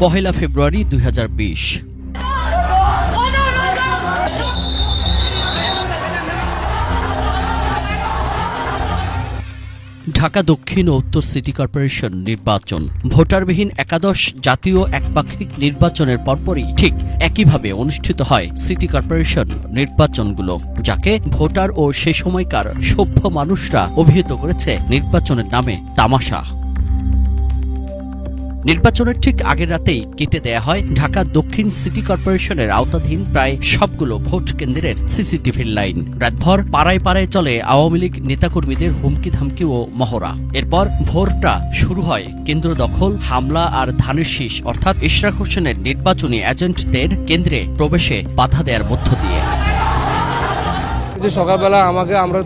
1 ফেব্রুয়ারি 2020। ঢাকা দক্ষিণ ও উত্তর city corporation নির্বাচন। ভোটারবিহীন একাদশ জাতীয় একপাক্ষিক নির্বাচনের পরপরই ঠিক একইভাবে অনুষ্ঠিত হয় সিটি কর্পোরেশন নির্বাচনগুলো, যাকে ভোটার ও সে সময়কার সভ্য মানুষরা অভিহিত করেছে নির্বাচনের নামে তামাশা। নির্বাচনের ঠিক আগের রাতেই কেটে দেয়া হয় ঢাকা দক্ষিণ সিটি কর্পোরেশনের আওতাধীন প্রায় সবগুলো ভোট কেন্দ্রের সিসিটিভির লাইন। রাতভর পাড়ায় পাড়ায় চলে আওয়ামী লীগ নেতাকর্মীদের হুমকি ধামকি ও মহড়া। এরপর ভোরটা শুরু হয় কেন্দ্র দখল, হামলা আর ধানের শীষ অর্থাৎ ইশরাক হোসেনের নির্বাচনী এজেন্টদের কেন্দ্রে প্রবেশে বাধা দেওয়ার মধ্য দিয়ে। সকালবেলা আমরা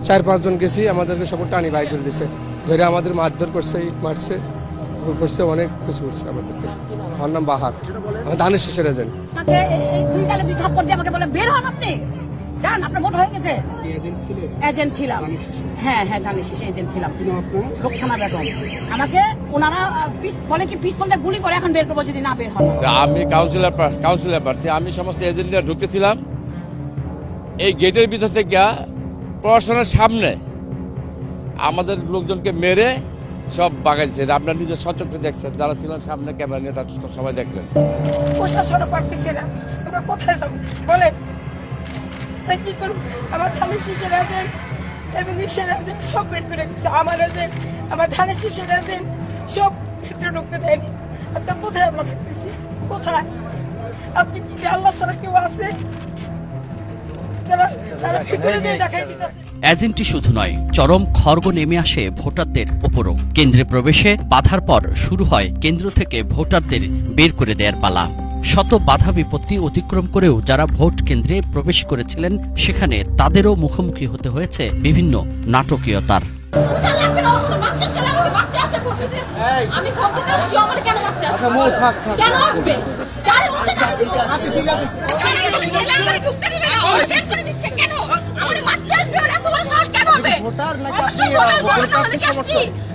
4-5 জন গেছি, আমাদেরকে সব টানি বাই করে দিছে, ধরে আমাদের মারধর করছে, মারছে, করছে, অনেক কিছু করছে আমাদেরকে। আমার নাম বাহার, আমি ধানের শীষের এজেন্ট। এজেন্ট ছিলাম, হ্যাঁ ধানের শীষের এজেন্ট ছিলাম। লোকসানা বেগম আমাকে ওনারা বলে কি পিস্তল দিয়ে গুলি করে এখন বের করবো যদি না বের হয়। আমি কাউন্সিলর প্রার্থী, আমি সমস্ত এজেন্টরা ঢুকতেছিলাম এই গেটের ভিতর থেকে প্রশাসনের সামনে আমাদের লোকজনকে মেরে সব বাগাইছে। আপনার নিজের সচক্ষে দেখছেন, যারা ছিলেন সামনে ক্যামেরা নিয়ে, তারা সবাই দেখলেন। প্রশাসনও পারতেছে না, আমরা কোথায় যাবো বলেন, কি করবো? আমার ধানের শীষের আছেন এবং ঈশ্বর আছেন, সব বের করে দিচ্ছে। আমার আছেন, আমার ধানের শীষের আছেন, সব ভিতরে ঢুকতে দেয়নি। আজকে কোথায় আমরা থাকতেছি, কোথায়? আজকে কি আল্লাহ ছাড়া কেউ আছে যারা তারা ভিতরে দিয়ে দেখাই দিতেছে? এজেন্টই শুধু নয়, চরম খড়গ নেমে আসে ভোটারদের ওপরও। কেন্দ্রে প্রবেশে বাধার পর শুরু হয় কেন্দ্র থেকে ভোটারদের বের করে দেয়ার পালা। শত বাধা বিপত্তি অতিক্রম করেও যারা ভোট কেন্দ্রে প্রবেশ করেছিলেন, সেখানে তাদেরও মুখোমুখি হতে হয়েছে বিভিন্ন নাটকীয়তার।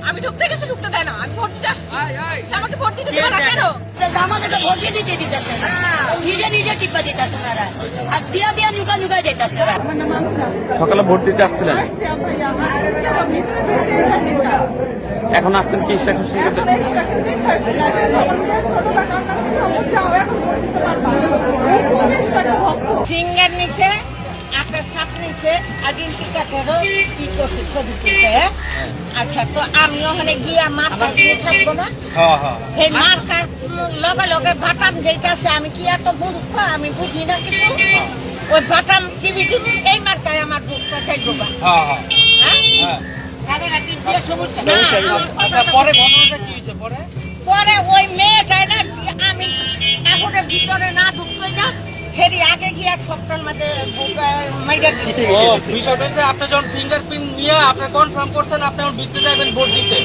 আমি ঢুকতে গেছি, ঢুকতে দেয় না। আমি ভোট দিতে আসছি, আমাকে ভোট দিতে দেবে না কেন? আমাদেরকে ভোট দিতে দিতেছে, নিজে টিপা দিতেছে, আর দিয়া নুকা দিতেছে। সকালে ভোট দিতে আসছিলেন, এখন আসছেন কি ইশরাক হোসেন? ফিঙ্গার নিচে একটা সাপ নিচে আইডেন্টি কার্ডেরও কি করছে, ছবি তুলছে। আচ্ছা, তো আমি ওখানে গিয়ে মার্কার দিয়ে থাকবো না? এই মার্কার লগে লগে বাটাম যেইটাছে, আমি কি এত মূর্খ, আমি বুঝি না কিছু। ওই বাটাম টিভি দিবি, এই মার্কায় আমার বুকটা থাকবো। পরে ওই মেয়েটাই না, আমি এখন ভিতরে না ঢুকতে না, সেটি আগে গিয়া সপ্তাহের মধ্যে বিষয়টা হচ্ছে আপনি যখন ফিঙ্গারপ্রিন্ট নিয়ে আপনি কনফার্ম করছেন আপনি এখন ভিতরে যাবেন ভোট দিতে,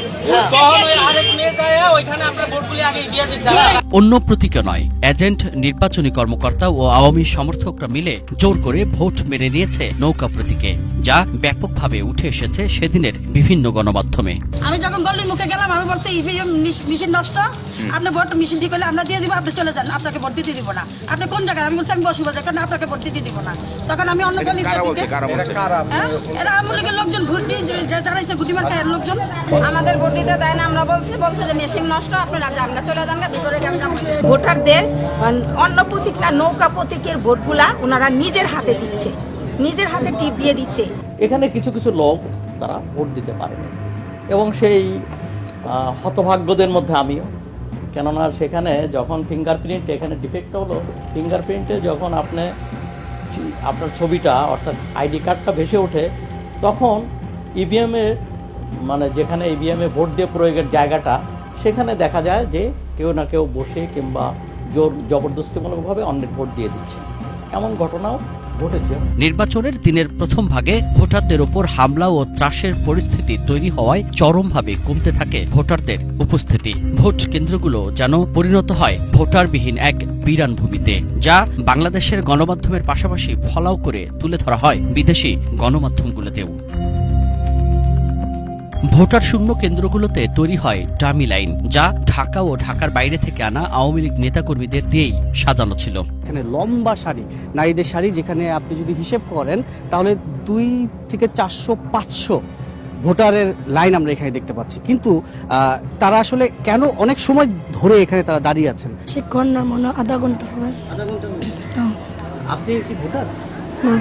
তখন ওই আরেক মেয়ে যায় ওইখানে আপনার ভোটগুলি আগে দিয়ে দিচ্ছে। অন্য প্রতীকে নয়, এজেন্ট, নির্বাচনী কর্মকর্তা ও আওয়ামী সমর্থকরা মিলে জোর করে ভোট মেরে নিয়েছে নৌকা প্রতীকে, যা ব্যাপকভাবে উঠে এসেছে সেদিনের বিভিন্ন গণমাধ্যমে। আমি যখন গল্লির মুখে গেলাম, আমি বলছি ইভিএম মেশিন নষ্ট, আপনি ভোট মেশিন ঠিক হলে আমরা দিয়ে দিব, আপনি চলে যান, আপনাকে ভোট দিতে দিব না। আপনি কোন জায়গায়? আমি বলছি আমি বসুবাজার, কারণ আপনাকে ভোট দিতে দিব না। তখন আমি অন্য গল্লির এরা আওয়ামী লীগের লোকজন, ভোট দিয়ে যারাইছে গুটি মার্কার লোকজন, আমাদের ভোট দিতে দেয় না। আমরা বলছে যে মেশিন নষ্ট, আপনারা জানগা চলে যান, ভিতরে যান। ভোটারদের অন্য প্রতীক না, নৌকা প্রতীকের ভোটগুলা ওনারা নিজের হাতে দিচ্ছে, নিজের হাতে টিপ দিয়ে দিচ্ছে। এখানে কিছু কিছু লোক তারা ভোট দিতে পারেনি এবং সেই হতভাগ্যদের মধ্যে আমিও। কেননা সেখানে যখন ফিঙ্গারপ্রিন্ট, এখানে ডিফেক্ট হলো ফিঙ্গারপ্রিন্টে, যখন আপনার ছবিটা অর্থাৎ আইডি কার্ডটা ভেসে ওঠে, তখন ইভিএমের মানে যেখানে ইভিএমে ভোট দিয়ে প্রয়োগের জায়গাটা, সেখানে দেখা যায় যে কেউ না কেউ বসে কিংবা জবরদস্তিমূলকভাবে অন্যের ভোট দিয়ে দিচ্ছে, এমন ঘটনাও ঘটেছে। নির্বাচনের দিনের প্রথম ভাগে ভোটারদের ওপর হামলা ও ত্রাসের পরিস্থিতি তৈরি হওয়ায় চরমভাবে কমতে থাকে ভোটারদের উপস্থিতি। ভোট কেন্দ্রগুলো যেন পরিণত হয় ভোটারবিহীন এক বিরান ভূমিতে, যা বাংলাদেশের গণমাধ্যমের পাশাপাশি ফলাও করে তুলে ধরা হয় বিদেশি গণমাধ্যমগুলোতেও। ভোটার শূন্য কেন্দ্রগুলোতে তৈরি হয় ডামি লাইন, যা ঢাকা ও ঢাকার বাইরে থেকে আনা আওয়ামী লীগ নেতাকর্মীদের দিয়েই সাজানো ছিল। এখানে লম্বা সারি, নারীদের সারি, যেখানে আপনি যদি হিসেব করেন তাহলে 2 থেকে 400-500 ভোটারের লাইন আমরা এখানে দেখতে পাচ্ছি। কিন্তু তারা আসলে কেন অনেক সময় ধরে এখানে তারা দাঁড়িয়ে আছেন? সে ঘন্টার মনে আধা ঘন্টা হবে। আধা ঘন্টা। হ্যাঁ। আপনি কি ভোটার? না,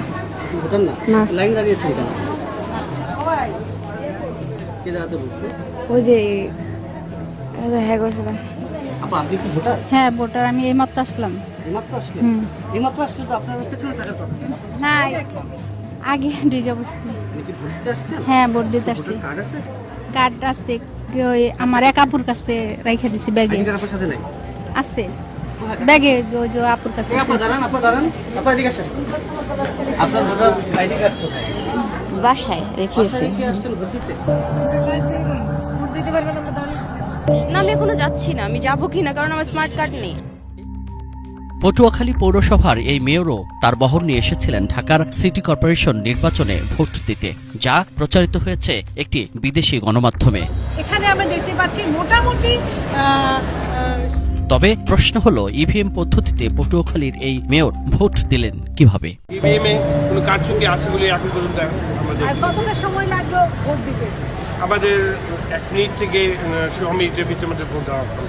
ভোটার না? না। লাইন দাঁড়িয়েছেন কেন? কে দাঁড়াতে বলছে? ওই যে হ্যাঁ করছিল। আপা, আপনি কি ভোটার? হ্যাঁ ভোটার, আমি এইমাত্র আসলাম। এইমাত্র আসলেন? এইমাত্র আসলে তো আপনার পেছনে থাকার কথা ছিল। না, আগে ঢুকে পড়ছি। আপনি কি ভোট দিতে আসছেন? হ্যাঁ ভোট দিতে আসছি। ভোটার কার্ড আছে? কার্ড আছে, ওই আমার এক আপুর কাছে রেখে দিছি ব্যাগে। আইডি কার্ড আপনার সাথে নাই? আছে ব্যাগে, যে আপুর কাছে আপা দাঁড়ান, আপা দাঁড়ান, আপা এদিকে আসেন। আপনার ভোটার আইডি কার্ড কোথায়? বাসায় রেখেছি। বাসায় রেখে আসছেন ভোট দিতে? ভোট দিতে পারবেন না তাহলে? না, আমি এখনো যাচ্ছি না। আমি যাবো কিনা, কারণ আমার স্মার্ট কার্ড নেই। পটুয়াখালী পৌরসভার এই মেয়রও তার বহর নিয়ে এসেছিলেন ঢাকার সিটি কর্পোরেশন নির্বাচনে ভোট দিতে, যা প্রচারিত হয়েছে একটি বিদেশি গণমাধ্যমে। এখানে আমরা দেখতে পাচ্ছি মোটামুটি তবে প্রশ্ন হলো, ইভিএম পদ্ধতিতে পটুয়াখালীর এই মেয়র ভোট দিলেন কিভাবে? ইভিএমে কোনো কারচুপি আছে বলে এখন পর্যন্ত আর কতটা সময় লাগলো ভোট দিতে? আমাদের 1 মিনিট থেকে 6 মিনিটের ভিতরে ভোট দেওয়া হবে।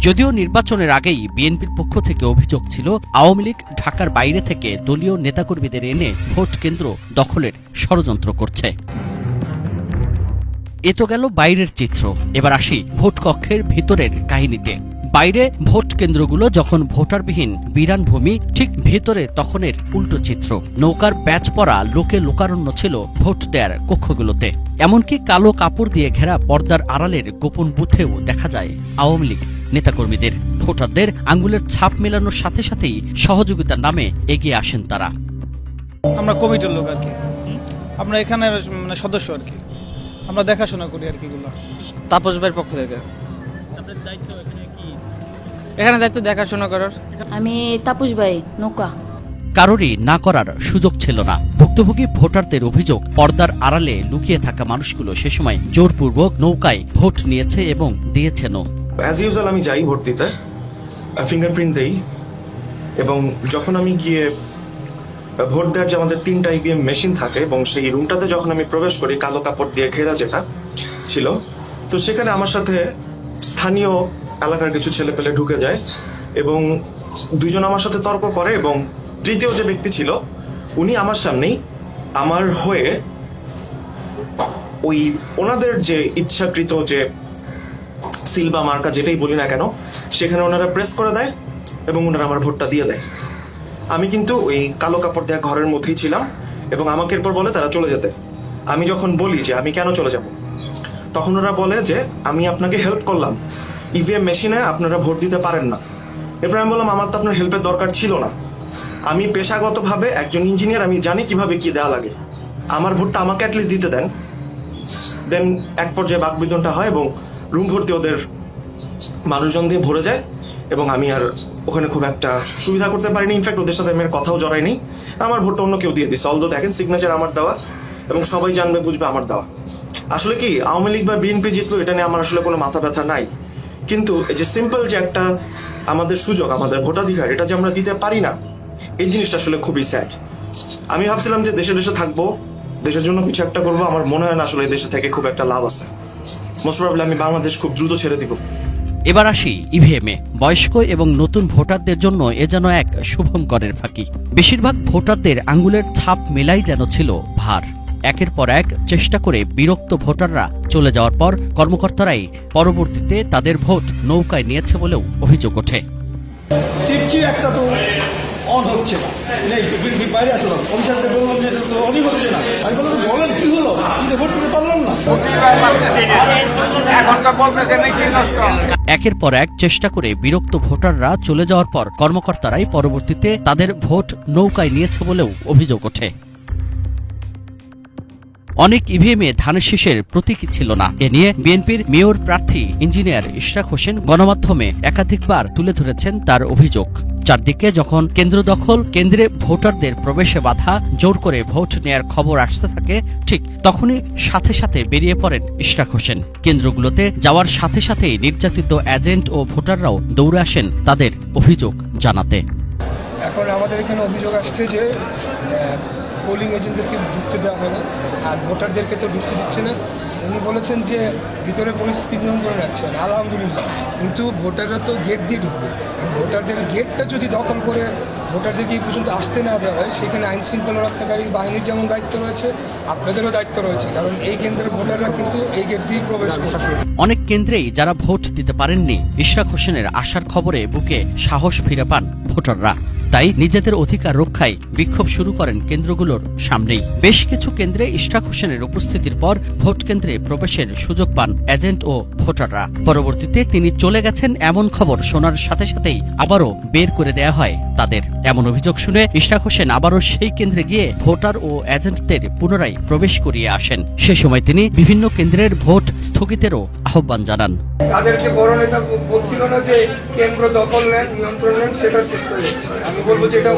যদিও নির্বাচনের আগেই বিএনপির পক্ষ থেকে অভিযোগ ছিল আওয়ামী লীগ ঢাকার বাইরে থেকে দলীয় নেতাকর্মীদের এনে ভোট কেন্দ্র দখলের ষড়যন্ত্র করছে। এ তো গেল বাইরের চিত্র, এবার আসি ভোট কক্ষের ভিতরের কাহিনীতে। বাইরে ভোট কেন্দ্রগুলো যখন ভোটারবিহীন বিরান ভূমি, ঠিক ভেতরে তখনের উল্টো চিত্র। নৌকার ব্যাচ পরা লোকে লোকারণ্য ছিল ভোট দেয়ার কক্ষগুলোতে। এমনকি কালো কাপড় দিয়ে ঘেরা পর্দার আড়ালের গোপন বুথেও দেখা যায় আওয়ামী লীগ নেতাকর্মীদের। ভোটারদের আঙ্গুলের ছাপ মেলানোর সাথে সাথেই সহযোগিতার নামে এগিয়ে আসেন তারা। আমরা কমিটির লোক আর কি, আমরা এখানে মানে সদস্য আর কি, আমরা দেখাশোনা করি আর কি গুলো। তাপস ভাইয়ের পক্ষ থেকে। এখানে দায়িত্ব দেখাশোনা করার। আমি তাপস ভাই, নৌকা। কারোরই না করার সুযোগ ছিল না। ভুক্তভোগী ভোটারদের অভিযোগ, পর্দার আড়ালে লুকিয়ে থাকা মানুষগুলো সে সময় জোরপূর্বক নৌকায় ভোট নিয়েছে এবং দিয়েছেনও। অ্যাজ ইউজুয়াল আমি যাই ভোট দিতে, ফিঙ্গারপ্রিন্ট দেই, এবং যখন আমি গিয়ে ভোট দেওয়ার যে আমাদের 3টা ইভিএম মেশিন থাকে এবং সেই রুমটাতে যখন আমি প্রবেশ করি, কালো কাপড় দিয়ে ঘেরা যেটা ছিল, তো সেখানে আমার সাথে স্থানীয় এলাকার কিছু ছেলেপেলে ঢুকে যায় এবং 2জন আমার সাথে তর্ক করে, এবং তৃতীয় যে ব্যক্তি ছিল উনি আমার সামনেই আমার হয়ে ওই ওনাদের যে ইচ্ছাকৃত যে সিল বা মার্কা যেটাই বলি না কেন, সেখানে ওনারা প্রেস করে দেয় এবং ওনারা আমার ভোটটা দিয়ে দেয়। আমি কিন্তু ওই কালো কাপড় দেওয়া ঘরের মধ্যেই ছিলাম এবং আমাকে এরপর বলে তারা চলে যেতে। আমি যখন বলি যে আমি কেন চলে যাব, তখন ওরা বলে যে আমি আপনাকে হেল্প করলাম, ইভিএম মেশিনে আপনারা ভোট দিতে পারেন না। এরপর আমি বললাম আমার তো আপনার হেল্পের দরকার ছিল না, আমি পেশাগতভাবে একজন ইঞ্জিনিয়ার, আমি জানি কিভাবে কি দেওয়া লাগে, আমার ভোটটা আমাকে অ্যাটলিস্ট দিতে দেন। দেন এক পর্যায়ে বাকবিতণ্ডা হয় এবং রুম ভর্তি ওদের মানুষজন দিয়ে ভরে যায় এবং আমি আর ওখানে খুব একটা সুবিধা করতে পারিনি। ইনফ্যাক্ট ওদের সাথে আমি আর কথাও জড়াইনি, আমার ভোটটা অন্য কেউ দিয়ে দিচ্ছে। অলদো দেখেন সিগনেচার আমার দেওয়া এবং সবাই জানবে বুঝবে আমার দেওয়া। আসলে কি আওয়ামী লীগ বা বিএনপি জিতলো এটা নিয়ে আমার আসলে কোনো মাথা ব্যথা নাই, কিন্তু এই যে সিম্পল যে একটা আমাদের সুযোগ, আমাদের ভোটাধিকার, এটা যে আমরা দিতে পারি না, এই জিনিসটা আসলে খুবই স্যাড। আমি ভাবছিলাম যে দেশে দেশে থাকবো, দেশের জন্য কিছু একটা করবো, আমার মনে হয় না আসলে দেশে থেকে খুব একটা লাভ আছে। মোস্ট প্রবাবলি আমি বাংলাদেশ খুব দ্রুত ছেড়ে দিব। এবার আসি ইভিএমে। বয়স্ক এবং নতুন ভোটারদের জন্য এ যেন এক শুভঙ্করের ফাঁকি। বেশিরভাগ ভোটারদের আঙ্গুলের ছাপ মেলাই যেন ছিল ভার। একের পর এক চেষ্টা করে বিরক্ত ভোটাররা চলে যাওয়ার পর কর্মকর্তারাই পরবর্তীতে তাদের ভোট নৌকায় নিয়েছে বলেও অভিযোগ ওঠে। একটা তো অন হচ্ছে না, বাইরে আসলো অফিসারদের বললাম যে অনই হচ্ছে না। আমি বললাম বলেন কি হলো, কিন্তু ভোট দিতে পারলাম না। একের পর এক চেষ্টা করে বিরক্ত ভোটাররা চলে যাওয়ার পর কর্মকর্তারাই পরবর্তীতে তাদের ভোট নৌকায় নিয়েছে বলেও অভিযোগ ওঠে। অনেক ইভিএমে ধানের শীষের প্রতীকী ছিল না। এ নিয়ে বিএনপির মেয়র প্রার্থী ইঞ্জিনিয়ার ইশরাক হোসেন গণমাধ্যমে একাধিকবার তুলে ধরেছেন তার অভিযোগ। চারদিকে যখন কেন্দ্র দখল, কেন্দ্রে ভোটারদের প্রবেশে বাধা, জোর করে ভোট নেয়ার খবর আসতে থাকে, ঠিক তখনই সাথে সাথে বেরিয়ে পড়েন ইশরাক হোসেন। কেন্দ্রগুলোতে যাওয়ার সাথে সাথেই নির্যাতিত এজেন্ট ও ভোটাররাও দৌড়ে আসেন তাদের অভিযোগ জানাতে। এখন আমাদের এখানে অভিযোগ আসছে যে পোলিং এজেন্টদেরকে ঢুকতে দেওয়া হয় না, আর ভোটারদেরকে তো ঢুকতে দিচ্ছে না। উনি বলেছেন যে ভিতরে পরিস্থিতি নিয়ন্ত্রণে রাখছেন, আলহামদুলিল্লাহ, কিন্তু ভোটাররা তো গেট দিয়ে ঢুকবে। ভোটারদের গেটটা যদি দখল করে ভোটারদেরকে এই পর্যন্ত আসতে না দেওয়া হয়, সেখানে আইন শৃঙ্খলা রক্ষাকারী বাহিনীর যেমন দায়িত্ব রয়েছে, আপনাদেরও দায়িত্ব রয়েছে, কারণ এই কেন্দ্রের ভোটাররা কিন্তু এই গেট দিয়ে প্রবেশ করবে। অনেক কেন্দ্রেই যারা ভোট দিতে পারেননি, ইশরাক হোসেনের আসার খবরে বুকে সাহস ফিরে পান ভোটাররা। তাই নিজেদের অধিকার রক্ষায় বিক্ষোভ শুরু করেন কেন্দ্রগুলোর সামনেই। বেশ কিছু কেন্দ্রে ইশরাক হোসেনের উপস্থিতির পর ভোট কেন্দ্রে প্রবেশের সুযোগ পান এজেন্ট ও ভোটাররা। পরবর্তীতে তিনি চলে গেছেন এমন খবর শোনার সাথে সাথেই আবারও বের করে দেয়া হয় তাদের। এমন অভিযোগ শুনে ইশরাক হোসেন আবারও সেই কেন্দ্রে গিয়ে ভোটার ও এজেন্টদের পুনরায় প্রবেশ করিয়ে আসেন। সে সময় তিনি বিভিন্ন কেন্দ্রের ভোট স্থগিতেরও আহ্বান জানান। তাদের যে বড় নেতা বলছিল না যে কেন্দ্র দখল নেন, নিয়ন্ত্রণ নেন, সেটার চেষ্টা হচ্ছে। আমি বলবো যে এটা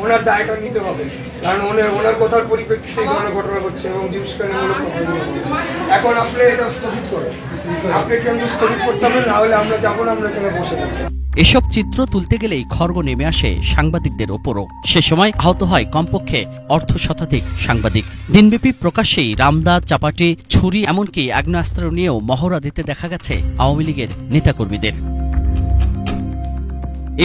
ওনার দায়টা নিতে হবে, কারণ ওনার কথার পরিপ্রেক্ষিতে এই ধরনের ঘটনা ঘটছে এবং জিনিসকারীমূলক ঘটনা ঘটছে। এখন আপনি এটা স্থগিত করেন, আপনি কেন্দ্র স্থগিত করতে হবে, না হলে আমরা যাবো না, আমরা এখানে বসে থাকবো। এসব চিত্র তুলতে গেলেই খড়গ নেমে আসে সাংবাদিকদের ওপরও। সে সময় আহত হয় কমপক্ষে অর্ধশতাধিক সাংবাদিক। দিনব্যাপী প্রকাশ্যেই রামদা, চাপাটি, ছুরি, এমনকি আগ্নেয়াস্ত্র নিয়েও মহড়া দিতে দেখা গেছে আওয়ামী লীগের নেতাকর্মীদের।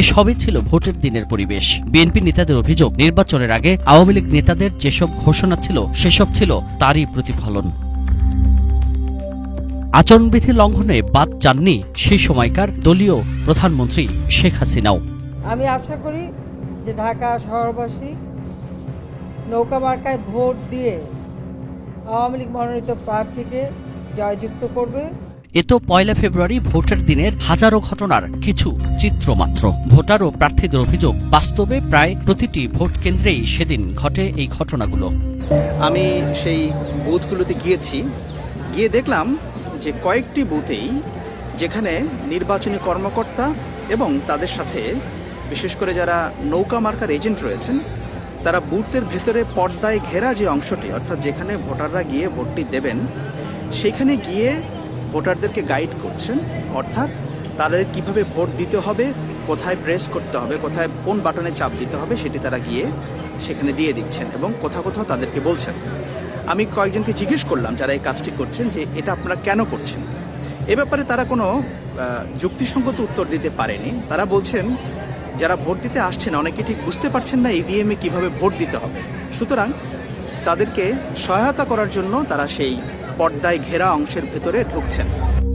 এসবই ছিল ভোটের দিনের পরিবেশ। বিএনপি নেতাদের অভিযোগ, নির্বাচনের আগে আওয়ামী লীগ নেতাদের যেসব ঘোষণা ছিল সেসব ছিল তারই প্রতিফলন। আচরণবিধি লঙ্ঘনে বাদ যাননি সেই সময়কার দলীয় প্রধানমন্ত্রী শেখ হাসিনাও। আমি আশা করি যে ঢাকা শহরবাসী নৌকা মার্কায় ভোট দিয়ে আওয়ামী লীগ মনোনীত প্রার্থীকে জয়যুক্ত করবে। এ তো 1 ফেব্রুয়ারি ভোটের দিনের হাজারো ঘটনার কিছু চিত্র মাত্র। ভোটার ও প্রার্থীদের অভিযোগ, বাস্তবে প্রায় প্রতিটি ভোট কেন্দ্রেই সেদিন ঘটে এই ঘটনাগুলো। আমি সেই বুথগুলোতে গিয়ে দেখলাম যে কয়েকটি বুথেই যেখানে নির্বাচনী কর্মকর্তা এবং তাদের সাথে বিশেষ করে যারা নৌকা মার্কার এজেন্ট রয়েছেন, তারা বুথের ভেতরে পর্দায় ঘেরা যে অংশটি, অর্থাৎ যেখানে ভোটাররা গিয়ে ভোটটি দেবেন, সেখানে গিয়ে ভোটারদেরকে গাইড করছেন, অর্থাৎ তাদের কিভাবে ভোট দিতে হবে, কোথায় প্রেস করতে হবে, কোথায় কোন বাটনে চাপ দিতে হবে, সেটি তারা গিয়ে সেখানে দিয়ে দিচ্ছেন এবং কোথাও কোথাও তাদেরকে বলছেন। আমি কয়েকজনকে জিজ্ঞেস করলাম যারা এই কাজটি করছেন যে এটা আপনারা কেন করছেন। এ ব্যাপারে তারা কোনো যুক্তিসঙ্গত উত্তর দিতে পারেনি। তারা বলছেন যারা ভোট দিতে আসছেন অনেকে ঠিক বুঝতে পারছেন না ইভিএমে কিভাবে ভোট দিতে হবে, সুতরাং তাদেরকে সহায়তা করার জন্য তারা সেই পর্দায় ঘেরা অংশের ভেতরে ঢুকছেন।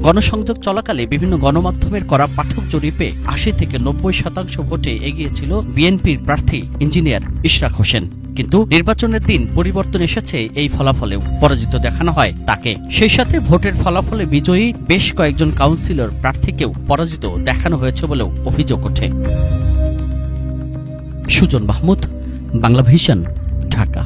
গণসংযোগ চলাকালে বিভিন্ন গণমাধ্যমের করা পাঠক জরিপে ৮০ থেকে ৯০% ভোটে এগিয়েছিল বিএনপির প্রার্থী ইঞ্জিনিয়ার ইশরাক হোসেন। কিন্তু নির্বাচনের দিন পরিবর্তন এসেছে এই ফলাফলেও। পরাজিত দেখানো হয় তাকে। সেই সাথে ভোটের ফলাফলে বিজয়ী বেশ কয়েকজন কাউন্সিলর প্রার্থীকেও পরাজিত দেখানো হয়েছে বলেও অভিযোগ ওঠে। সুজন মাহমুদ, বাংলা ভিশন, ঢাকা।